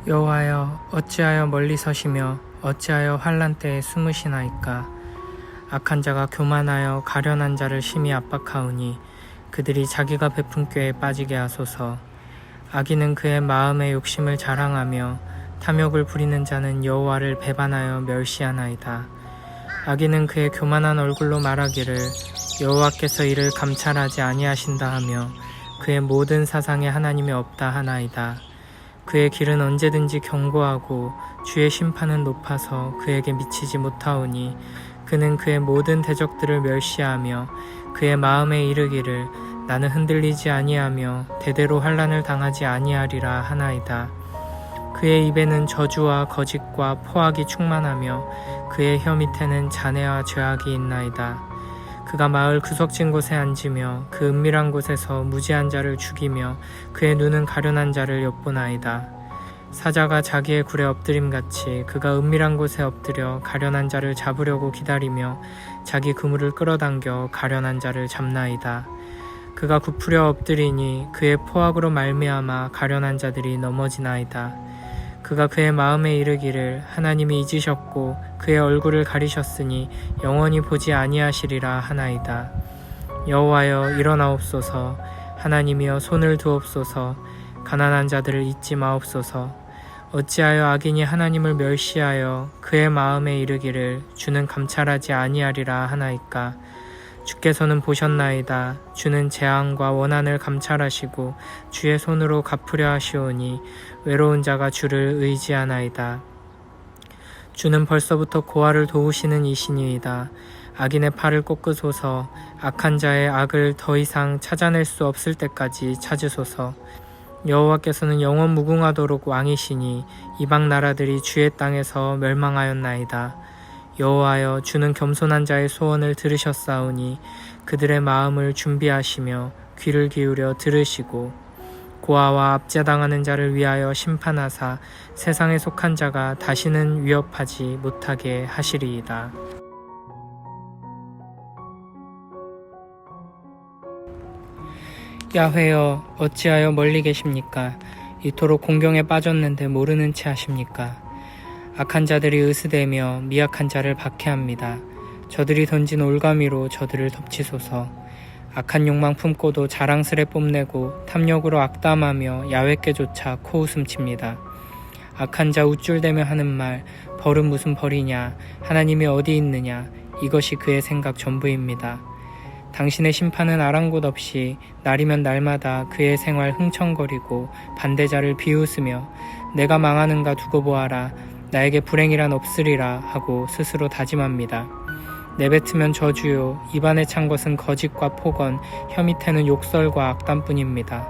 여호와여, 어찌하여 멀리 서시며 어찌하여 환난 때에 숨으시나이까. 악한 자가 교만하여 가련한 자를 심히 압박하오니 그들이 자기가 베푼 꾀에 빠지게 하소서. 악인은 그의 마음의 욕심을 자랑하며 탐욕을 부리는 자는 여호와를 배반하여 멸시하나이다. 악인은 그의 교만한 얼굴로 말하기를 여호와께서 이를 감찰하지 아니하신다 하며 그의 모든 사상에 하나님이 없다 하나이다. 그의 길은 언제든지 견고하고 주의 심판은 높아서 그에게 미치지 못하오니 그는 그의 모든 대적들을 멸시하며 그의 마음에 이르기를 나는 흔들리지 아니하며 대대로 환난을 당하지 아니하리라 하나이다. 그의 입에는 저주와 거짓과 포악이 충만하며 그의 혀 밑에는 잔해와 죄악이 있나이다. 그가 마을 구석진 곳에 앉으며 그 은밀한 곳에서 무지한 자를 죽이며 그의 눈은 가련한 자를 엿보나이다. 사자가 자기의 굴에 엎드림같이 그가 은밀한 곳에 엎드려 가련한 자를 잡으려고 기다리며 자기 그물을 끌어당겨 가련한 자를 잡나이다. 그가 굽으려 엎드리니 그의 포악으로 말미암아 가련한 자들이 넘어지나이다. 그가 그의 마음에 이르기를 하나님이 잊으셨고 그의 얼굴을 가리셨으니 영원히 보지 아니하시리라 하나이다. 여호와여, 일어나옵소서. 하나님이여, 손을 두옵소서. 가난한 자들을 잊지 마옵소서. 어찌하여 악인이 하나님을 멸시하여 그의 마음에 이르기를 주는 감찰하지 아니하리라 하나이까. 주께서는 보셨나이다. 주는 재앙과 원한을 감찰하시고 주의 손으로 갚으려 하시오니 외로운 자가 주를 의지하나이다. 주는 벌써부터 고아를 도우시는 이시니이다. 악인의 팔을 꺾으소서. 악한 자의 악을 더 이상 찾아낼 수 없을 때까지 찾으소서. 여호와께서는 영원 무궁하도록 왕이시니 이방 나라들이 주의 땅에서 멸망하였나이다. 여호와여, 주는 겸손한 자의 소원을 들으셨사오니 그들의 마음을 준비하시며 귀를 기울여 들으시고 고아와 압제당하는 자를 위하여 심판하사 세상에 속한 자가 다시는 위협하지 못하게 하시리이다. 야훼여, 어찌하여 멀리 계십니까? 이토록 공경에 빠졌는데 모르는 채 하십니까? 악한 자들이 으스대며 미약한 자를 박해합니다. 저들이 던진 올가미로 저들을 덮치소서. 악한 욕망 품고도 자랑스레 뽐내고 탐욕으로 악담하며 야훼께조차 코웃음칩니다. 악한 자 우쭐대며 하는 말, 벌은 무슨 벌이냐, 하나님이 어디 있느냐, 이것이 그의 생각 전부입니다. 당신의 심판은 아랑곳 없이 날이면 날마다 그의 생활 흥청거리고 반대자를 비웃으며 내가 망하는가 두고 보아라, 나에게 불행이란 없으리라 하고 스스로 다짐합니다. 내뱉으면 저주요, 입안에 찬 것은 거짓과 폭언, 혀 밑에는 욕설과 악담뿐입니다.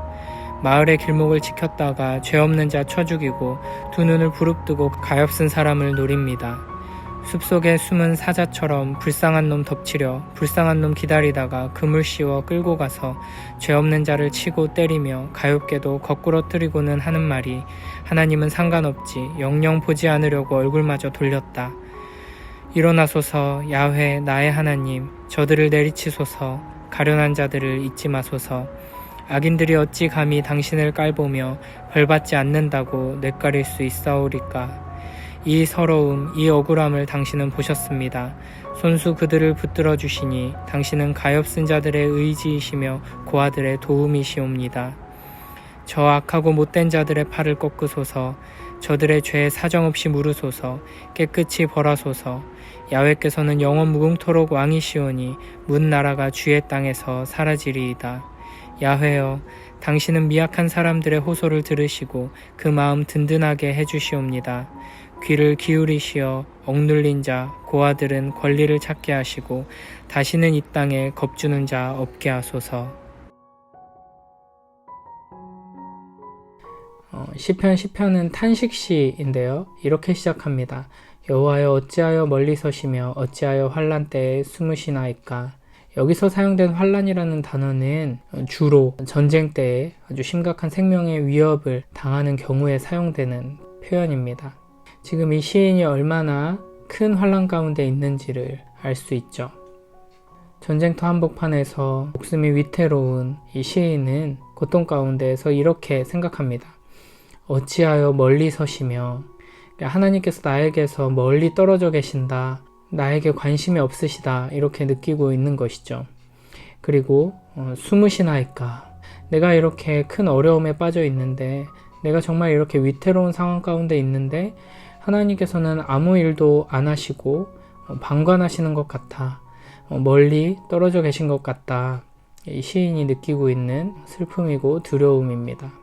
마을의 길목을 지켰다가 죄 없는 자 쳐 죽이고 두 눈을 부릅뜨고 가엾은 사람을 노립니다. 숲속에 숨은 사자처럼 불쌍한 놈 덮치려 불쌍한 놈 기다리다가 그물 씌워 끌고 가서 죄 없는 자를 치고 때리며 가엾게도 거꾸러뜨리고는 하는 말이 하나님은 상관없지 영영 보지 않으려고 얼굴마저 돌렸다. 일어나소서. 야훼 나의 하나님, 저들을 내리치소서. 가련한 자들을 잊지 마소서. 악인들이 어찌 감히 당신을 깔보며 벌받지 않는다고 뇌까릴 수 있사오리까. 이 서러움, 이 억울함을 당신은 보셨습니다. 손수 그들을 붙들어 주시니 당신은 가엾은 자들의 의지이시며 고아들의 도움이시옵니다. 저 악하고 못된 자들의 팔을 꺾으소서. 저들의 죄에 사정없이 물으소서. 깨끗이 벌하소서. 야훼께서는 영원 무궁토록 왕이시오니 문 나라가 주의 땅에서 사라지리이다. 야훼여, 당신은 미약한 사람들의 호소를 들으시고 그 마음 든든하게 해주시옵니다. 귀를 기울이시어 억눌린 자, 고아들은 권리를 찾게 하시고 다시는 이 땅에 겁주는 자 없게 하소서. 시편은 탄식시인데요. 이렇게 시작합니다. 여호와여, 어찌하여 멀리 서시며 어찌하여 환난 때에 숨으시나이까. 여기서 사용된 환난이라는 단어는 주로 전쟁 때에 아주 심각한 생명의 위협을 당하는 경우에 사용되는 표현입니다. 지금 이 시인이 얼마나 큰 환난 가운데 있는지를 알 수 있죠. 전쟁터 한복판에서 목숨이 위태로운 이 시인은 고통 가운데에서 이렇게 생각합니다. 어찌하여 멀리 서시며, 하나님께서 나에게서 멀리 떨어져 계신다, 나에게 관심이 없으시다, 이렇게 느끼고 있는 것이죠. 그리고 숨으시나이까, 내가 이렇게 큰 어려움에 빠져 있는데, 내가 정말 이렇게 위태로운 상황 가운데 있는데 하나님께서는 아무 일도 안 하시고 방관하시는 것 같아, 멀리 떨어져 계신 것 같다, 이 시인이 느끼고 있는 슬픔이고 두려움입니다.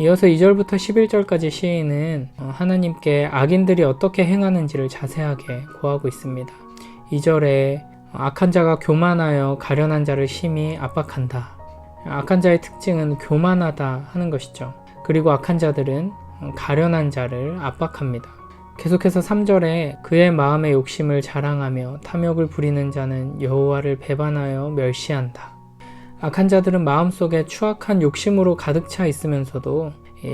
이어서 2절부터 11절까지 시인은 하나님께 악인들이 어떻게 행하는지를 자세하게 고하고 있습니다. 2절에 악한 자가 교만하여 가련한 자를 심히 압박한다. 악한 자의 특징은 교만하다 하는 것이죠. 그리고 악한 자들은 가련한 자를 압박합니다. 계속해서 3절에 그의 마음의 욕심을 자랑하며 탐욕을 부리는 자는 여호와를 배반하여 멸시한다. 악한 자들은 마음속에 추악한 욕심으로 가득 차 있으면서도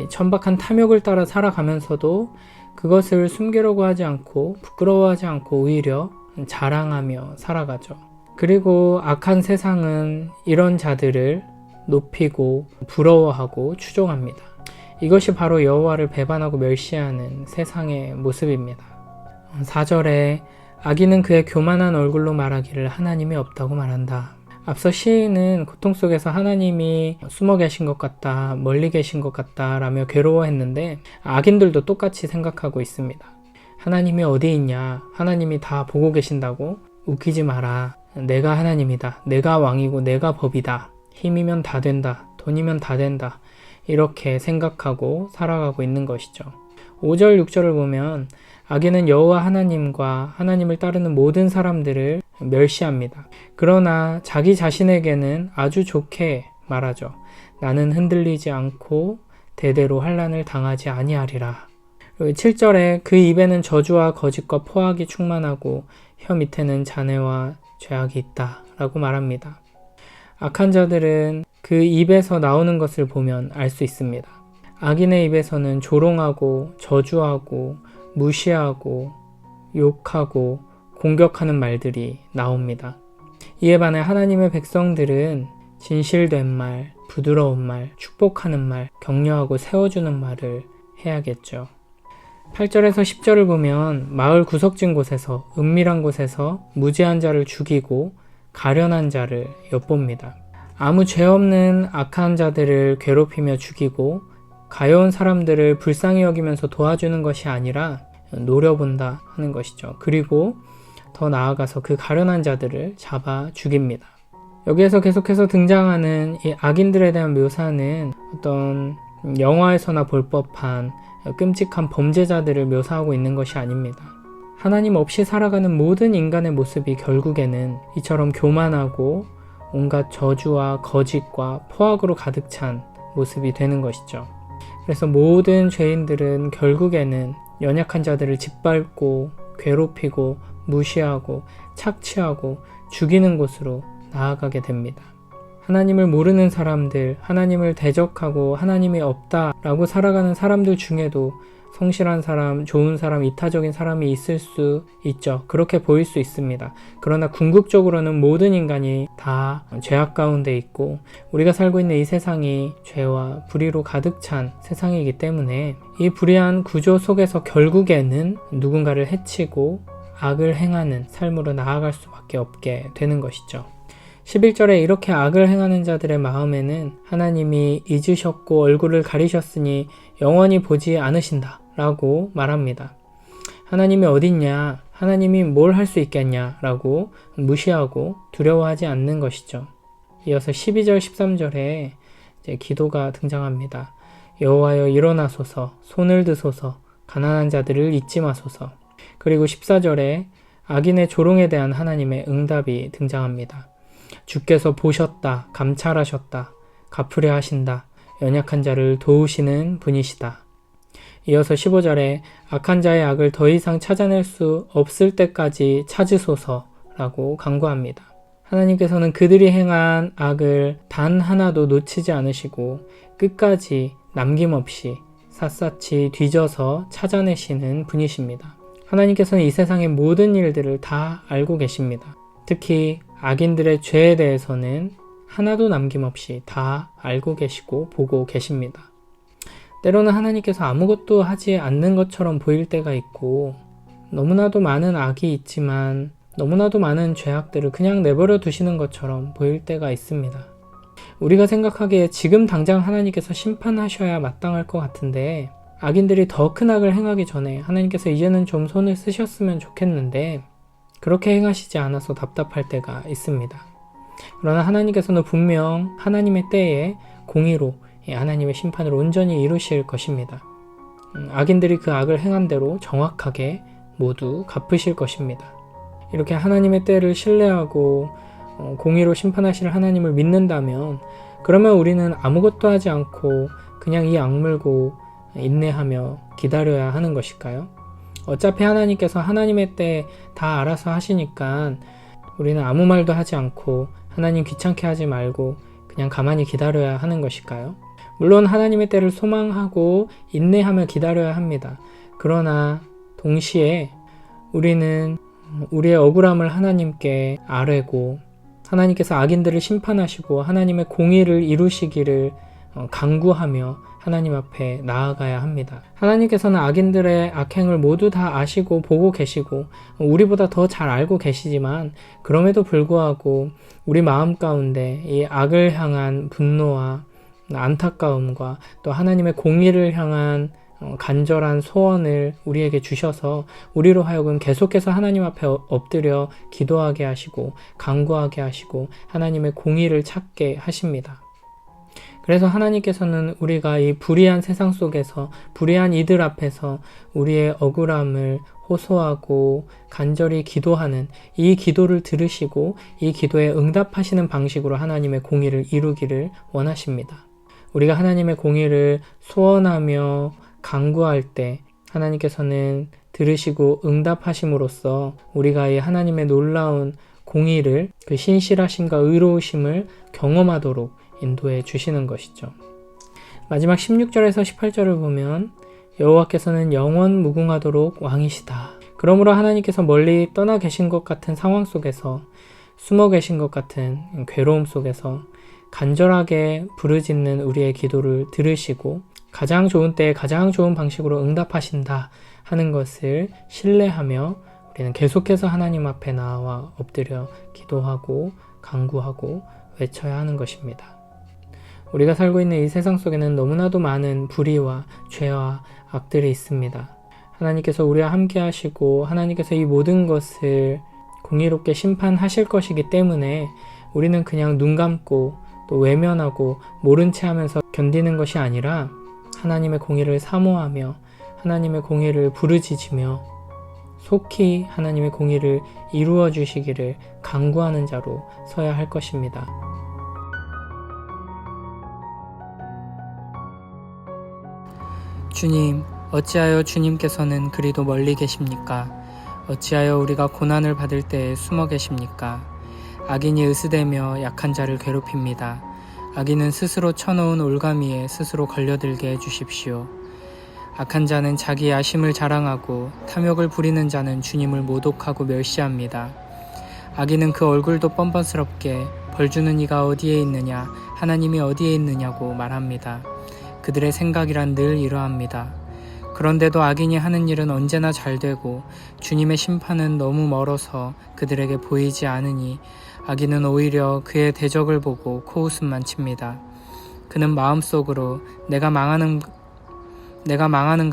천박한 탐욕을 따라 살아가면서도 그것을 숨기려고 하지 않고 부끄러워하지 않고 오히려 자랑하며 살아가죠. 그리고 악한 세상은 이런 자들을 높이고 부러워하고 추종합니다. 이것이 바로 여호와를 배반하고 멸시하는 세상의 모습입니다. 4절에 악인은 그의 교만한 얼굴로 말하기를 하나님이 없다고 말한다. 앞서 시인은 고통 속에서 하나님이 숨어 계신 것 같다, 멀리 계신 것 같다 라며 괴로워했는데 악인들도 똑같이 생각하고 있습니다. 하나님이 어디 있냐, 하나님이 다 보고 계신다고? 웃기지 마라. 내가 하나님이다, 내가 왕이고 내가 법이다, 힘이면 다 된다, 돈이면 다 된다, 이렇게 생각하고 살아가고 있는 것이죠. 5절 6절을 보면 악인은 여호와 하나님과 하나님을 따르는 모든 사람들을 멸시합니다. 그러나 자기 자신에게는 아주 좋게 말하죠. 나는 흔들리지 않고 대대로 환난을 당하지 아니하리라. 7절에 그 입에는 저주와 거짓과 포악이 충만하고 혀 밑에는 잔해와 죄악이 있다 라고 말합니다. 악한 자들은 그 입에서 나오는 것을 보면 알 수 있습니다. 악인의 입에서는 조롱하고 저주하고 무시하고 욕하고 공격하는 말들이 나옵니다. 이에 반해 하나님의 백성들은 진실된 말, 부드러운 말, 축복하는 말, 격려하고 세워주는 말을 해야겠죠. 8절에서 10절을 보면 마을 구석진 곳에서 은밀한 곳에서 무죄한 자를 죽이고 가련한 자를 엿봅니다. 아무 죄 없는 악한 자들을 괴롭히며 죽이고 가여운 사람들을 불쌍히 여기면서 도와주는 것이 아니라 노려본다 하는 것이죠. 그리고 더 나아가서 그 가련한 자들을 잡아 죽입니다. 여기에서 계속해서 등장하는 이 악인들에 대한 묘사는 어떤 영화에서나 볼 법한 끔찍한 범죄자들을 묘사하고 있는 것이 아닙니다. 하나님 없이 살아가는 모든 인간의 모습이 결국에는 이처럼 교만하고 온갖 저주와 거짓과 포악으로 가득 찬 모습이 되는 것이죠. 그래서 모든 죄인들은 결국에는 연약한 자들을 짓밟고 괴롭히고 무시하고 착취하고 죽이는 곳으로 나아가게 됩니다. 하나님을 모르는 사람들, 하나님을 대적하고 하나님이 없다라고 살아가는 사람들 중에도 성실한 사람, 좋은 사람, 이타적인 사람이 있을 수 있죠. 그렇게 보일 수 있습니다. 그러나 궁극적으로는 모든 인간이 다 죄악 가운데 있고 우리가 살고 있는 이 세상이 죄와 불의로 가득 찬 세상이기 때문에 이 불의한 구조 속에서 결국에는 누군가를 해치고 악을 행하는 삶으로 나아갈 수밖에 없게 되는 것이죠. 11절에 이렇게 악을 행하는 자들의 마음에는 하나님이 잊으셨고 얼굴을 가리셨으니 영원히 보지 않으신다 라고 말합니다. 하나님이 어딨냐, 하나님이 뭘 할 수 있겠냐 라고 무시하고 두려워하지 않는 것이죠. 이어서 12절 13절에 이제 기도가 등장합니다. 여호와여 일어나소서, 손을 드소서, 가난한 자들을 잊지 마소서. 그리고 14절에 악인의 조롱에 대한 하나님의 응답이 등장합니다. 주께서 보셨다, 감찰하셨다, 갚으려 하신다, 연약한 자를 도우시는 분이시다. 이어서 15절에 악한 자의 악을 더 이상 찾아낼 수 없을 때까지 찾으소서라고 간구합니다. 하나님께서는 그들이 행한 악을 단 하나도 놓치지 않으시고 끝까지 남김없이 샅샅이 뒤져서 찾아내시는 분이십니다. 하나님께서는 이 세상의 모든 일들을 다 알고 계십니다. 특히 악인들의 죄에 대해서는 하나도 남김없이 다 알고 계시고 보고 계십니다. 때로는 하나님께서 아무것도 하지 않는 것처럼 보일 때가 있고, 너무나도 많은 악이 있지만 너무나도 많은 죄악들을 그냥 내버려 두시는 것처럼 보일 때가 있습니다. 우리가 생각하기에 지금 당장 하나님께서 심판하셔야 마땅할 것 같은데, 악인들이 더 큰 악을 행하기 전에 하나님께서 이제는 좀 손을 쓰셨으면 좋겠는데 그렇게 행하시지 않아서 답답할 때가 있습니다. 그러나 하나님께서는 분명 하나님의 때에 공의로 하나님의 심판을 온전히 이루실 것입니다. 악인들이 그 악을 행한 대로 정확하게 모두 갚으실 것입니다. 이렇게 하나님의 때를 신뢰하고 공의로 심판하실 하나님을 믿는다면, 그러면 우리는 아무것도 하지 않고 그냥 이 악물고 인내하며 기다려야 하는 것일까요? 어차피 하나님께서 하나님의 때 다 알아서 하시니까 우리는 아무 말도 하지 않고 하나님 귀찮게 하지 말고 그냥 가만히 기다려야 하는 것일까요? 물론 하나님의 때를 소망하고 인내하며 기다려야 합니다. 그러나 동시에 우리는 우리의 억울함을 하나님께 아뢰고, 하나님께서 악인들을 심판하시고 하나님의 공의를 이루시기를 간구하며 하나님 앞에 나아가야 합니다. 하나님께서는 악인들의 악행을 모두 다 아시고 보고 계시고 우리보다 더 잘 알고 계시지만, 그럼에도 불구하고 우리 마음 가운데 이 악을 향한 분노와 안타까움과 또 하나님의 공의를 향한 간절한 소원을 우리에게 주셔서 우리로 하여금 계속해서 하나님 앞에 엎드려 기도하게 하시고 간구하게 하시고 하나님의 공의를 찾게 하십니다. 그래서 하나님께서는 우리가 이 불의한 세상 속에서, 불의한 이들 앞에서 우리의 억울함을 호소하고 간절히 기도하는 이 기도를 들으시고 이 기도에 응답하시는 방식으로 하나님의 공의를 이루기를 원하십니다. 우리가 하나님의 공의를 소원하며 간구할 때 하나님께서는 들으시고 응답하심으로써 우리가 이 하나님의 놀라운 공의를, 그 신실하심과 의로우심을 경험하도록 인도해 주시는 것이죠. 마지막 16절에서 18절을 보면 여호와께서는 영원 무궁하도록 왕이시다. 그러므로 하나님께서 멀리 떠나 계신 것 같은 상황 속에서, 숨어 계신 것 같은 괴로움 속에서 간절하게 부르짖는 우리의 기도를 들으시고 가장 좋은 때에 가장 좋은 방식으로 응답하신다 하는 것을 신뢰하며 우리는 계속해서 하나님 앞에 나와 엎드려 기도하고 간구하고 외쳐야 하는 것입니다. 우리가 살고 있는 이 세상 속에는 너무나도 많은 불의와 죄와 악들이 있습니다. 하나님께서 우리와 함께 하시고 하나님께서 이 모든 것을 공의롭게 심판하실 것이기 때문에 우리는 그냥 눈 감고 또 외면하고 모른 채 하면서 견디는 것이 아니라 하나님의 공의를 사모하며 하나님의 공의를 부르짖으며 속히 하나님의 공의를 이루어 주시기를 간구하는 자로 서야 할 것입니다. 주님, 어찌하여 주님께서는 그리도 멀리 계십니까? 어찌하여 우리가 고난을 받을 때에 숨어 계십니까? 악인이 으스대며 약한 자를 괴롭힙니다. 악인은 스스로 쳐놓은 올가미에 스스로 걸려들게 해주십시오. 악한 자는 자기 야심을 자랑하고 탐욕을 부리는 자는 주님을 모독하고 멸시합니다. 악인은 그 얼굴도 뻔뻔스럽게 벌주는 이가 어디에 있느냐, 하나님이 어디에 있느냐고 말합니다. 그들의 생각이란 늘 이러합니다. 그런데도 악인이 하는 일은 언제나 잘되고 주님의 심판은 너무 멀어서 그들에게 보이지 않으니 악인은 오히려 그의 대적을 보고 코웃음만 칩니다. 그는 마음속으로 내가 망하는가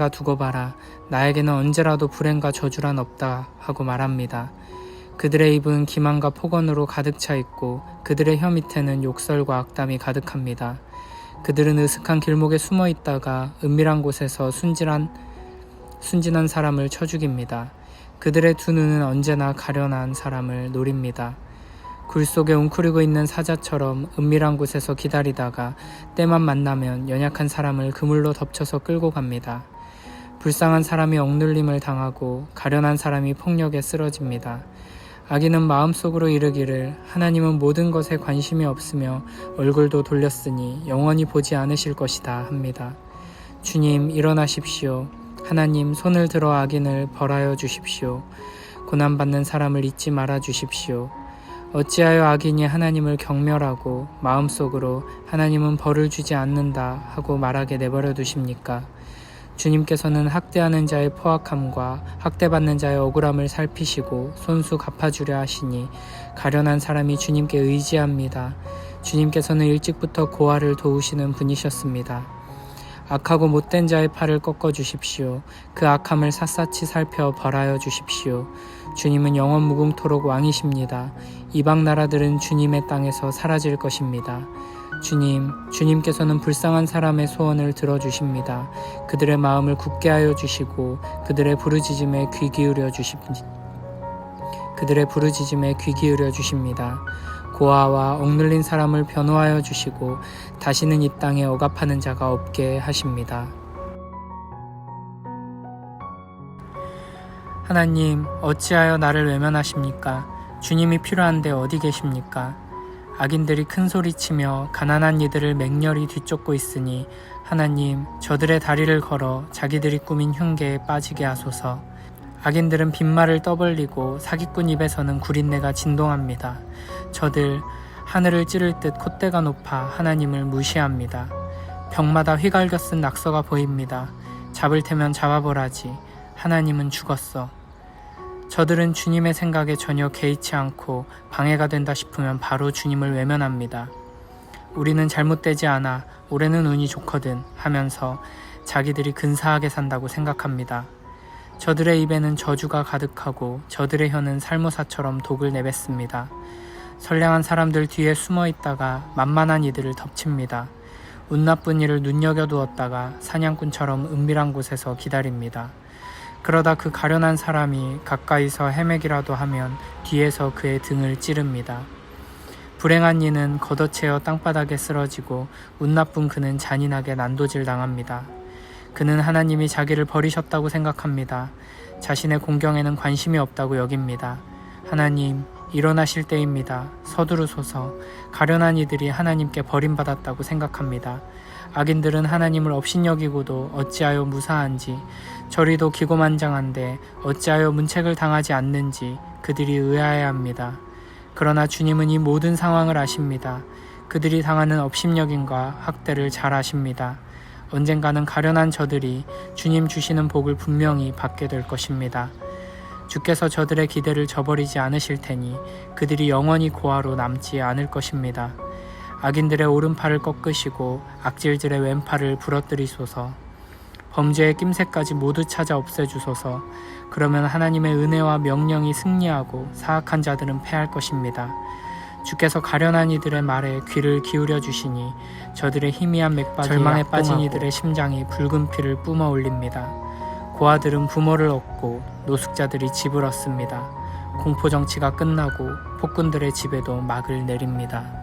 두고 봐라. 나에게는 언제라도 불행과 저주란 없다 하고 말합니다. 그들의 입은 기만과 폭언으로 가득 차 있고 그들의 혀 밑에는 욕설과 악담이 가득합니다. 그들은 으슥한 길목에 숨어 있다가 은밀한 곳에서 순진한 사람을 쳐 죽입니다. 그들의 두 눈은 언제나 가련한 사람을 노립니다. 굴 속에 웅크리고 있는 사자처럼 은밀한 곳에서 기다리다가 때만 만나면 연약한 사람을 그물로 덮쳐서 끌고 갑니다. 불쌍한 사람이 억눌림을 당하고 가련한 사람이 폭력에 쓰러집니다. 악인은 마음속으로 이르기를 하나님은 모든 것에 관심이 없으며 얼굴도 돌렸으니 영원히 보지 않으실 것이다 합니다. 주님, 일어나십시오. 하나님, 손을 들어 악인을 벌하여 주십시오. 고난받는 사람을 잊지 말아 주십시오. 어찌하여 악인이 하나님을 경멸하고 마음속으로 하나님은 벌을 주지 않는다 하고 말하게 내버려 두십니까? 주님께서는 학대하는 자의 포악함과 학대받는 자의 억울함을 살피시고 손수 갚아주려 하시니 가련한 사람이 주님께 의지합니다. 주님께서는 일찍부터 고아를 도우시는 분이셨습니다. 악하고 못된 자의 팔을 꺾어 주십시오. 그 악함을 샅샅이 살펴 벌하여 주십시오. 주님은 영원 무궁토록 왕이십니다. 이방 나라들은 주님의 땅에서 사라질 것입니다. 주님께서는 불쌍한 사람의 소원을 들어주십니다. 그들의 마음을 굳게 하여 주시고 그들의 부르짖음에 귀 기울여 주십니다. 고아와 억눌린 사람을 변호하여 주시고 다시는 이 땅에 억압하는 자가 없게 하십니다. 하나님, 어찌하여 나를 외면하십니까? 주님이 필요한데 어디 계십니까? 악인들이 큰 소리치며 가난한 이들을 맹렬히 뒤쫓고 있으니 하나님, 저들의 다리를 걸어 자기들이 꾸민 흉계에 빠지게 하소서. 악인들은 빈말을 떠벌리고 사기꾼 입에서는 구린내가 진동합니다. 저들 하늘을 찌를 듯 콧대가 높아 하나님을 무시합니다. 벽마다 휘갈겨 쓴 낙서가 보입니다. 잡을 테면 잡아보라지. 하나님은 죽었어. 저들은 주님의 생각에 전혀 개의치 않고 방해가 된다 싶으면 바로 주님을 외면합니다. 우리는 잘못되지 않아, 올해는 운이 좋거든 하면서 자기들이 근사하게 산다고 생각합니다. 저들의 입에는 저주가 가득하고 저들의 혀는 살모사처럼 독을 내뱉습니다. 선량한 사람들 뒤에 숨어 있다가 만만한 이들을 덮칩니다. 운 나쁜 일을 눈여겨두었다가 사냥꾼처럼 은밀한 곳에서 기다립니다. 그러다 그 가련한 사람이 가까이서 헤매기라도 하면 뒤에서 그의 등을 찌릅니다. 불행한 이는 걷어채어 땅바닥에 쓰러지고 운 나쁜 그는 잔인하게 난도질 당합니다. 그는 하나님이 자기를 버리셨다고 생각합니다. 자신의 공경에는 관심이 없다고 여깁니다. 하나님, 일어나실 때입니다. 서두르소서. 가련한 이들이 하나님께 버림받았다고 생각합니다. 악인들은 하나님을 업신여기고도 어찌하여 무사한지, 저리도 기고만장한데 어찌하여 문책을 당하지 않는지 그들이 의아해합니다. 그러나 주님은 이 모든 상황을 아십니다. 그들이 당하는 업신여김과 학대를 잘 아십니다. 언젠가는 가련한 저들이 주님 주시는 복을 분명히 받게 될 것입니다. 주께서 저들의 기대를 저버리지 않으실 테니 그들이 영원히 고아로 남지 않을 것입니다. 악인들의 오른팔을 꺾으시고 악질들의 왼팔을 부러뜨리소서. 범죄의 낌새까지 모두 찾아 없애주소서. 그러면 하나님의 은혜와 명령이 승리하고 사악한 자들은 패할 것입니다. 주께서 가련한 이들의 말에 귀를 기울여 주시니 저들의 희미한 맥박이 절망에 빠진 이들의 심장이 붉은 피를 뿜어 올립니다. 고아들은 부모를 얻고 노숙자들이 집을 얻습니다. 공포정치가 끝나고 폭군들의 집에도 막을 내립니다.